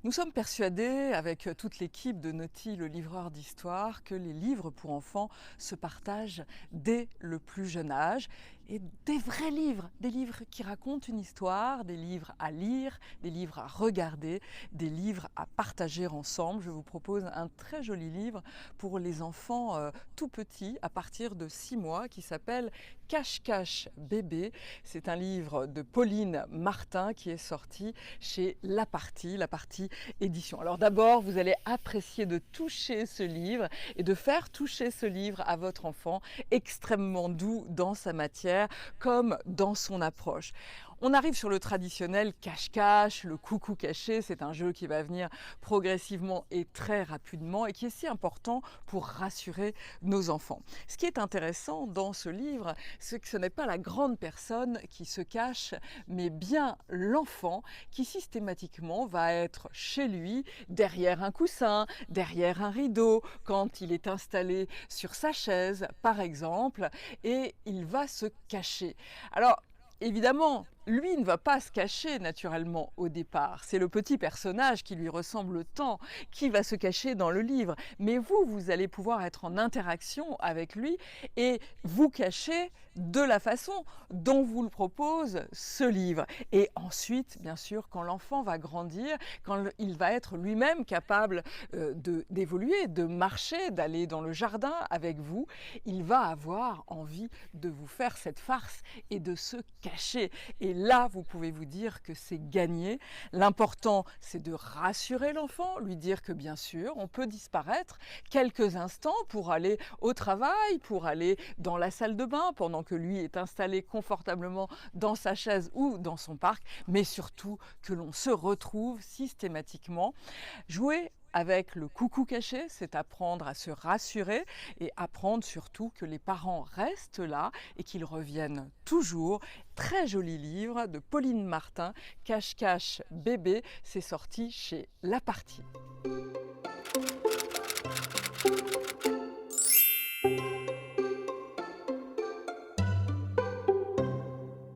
Nous sommes persuadés, avec toute l'équipe de Naughty, le livreur d'histoire, que les livres pour enfants se partagent dès le plus jeune âge. Et des vrais livres, des livres qui racontent une histoire, des livres à lire, des livres à regarder, des livres à partager ensemble. Je vous propose un très joli livre pour les enfants tout petits, à partir de 6 mois, qui s'appelle Cache-Cache Bébé. C'est un livre de Pauline Martin qui est sorti chez La Partie édition. Alors d'abord, vous allez apprécier de toucher ce livre et de faire toucher ce livre à votre enfant, extrêmement doux dans sa matière comme dans son approche. On arrive sur le traditionnel cache-cache, le coucou caché. C'est un jeu qui va venir progressivement et très rapidement et qui est si important pour rassurer nos enfants. Ce qui est intéressant dans ce livre, c'est que ce n'est pas la grande personne qui se cache, mais bien l'enfant qui systématiquement va être chez lui, derrière un coussin, derrière un rideau, quand il est installé sur sa chaise, par exemple, et il va se cacher. Alors, évidemment, lui ne va pas se cacher naturellement au départ. C'est le petit personnage qui lui ressemble tant qui va se cacher dans le livre. Mais vous allez pouvoir être en interaction avec lui et vous cacher de la façon dont vous le propose ce livre. Et ensuite, bien sûr, quand l'enfant va grandir, quand il va être lui-même capable d'évoluer, de marcher, d'aller dans le jardin avec vous, il va avoir envie de vous faire cette farce et de se cacher. Et là, vous pouvez vous dire que c'est gagné. L'important, c'est de rassurer l'enfant, lui dire que bien sûr, on peut disparaître quelques instants pour aller au travail, pour aller dans la salle de bain, pendant que lui est installé confortablement dans sa chaise ou dans son parc, mais surtout que l'on se retrouve systématiquement. Jouer avec le coucou caché, c'est apprendre à se rassurer et apprendre surtout que les parents restent là et qu'ils reviennent toujours. Très joli livre de Pauline Martin, Cache-Cache Bébé, c'est sorti chez La Partie.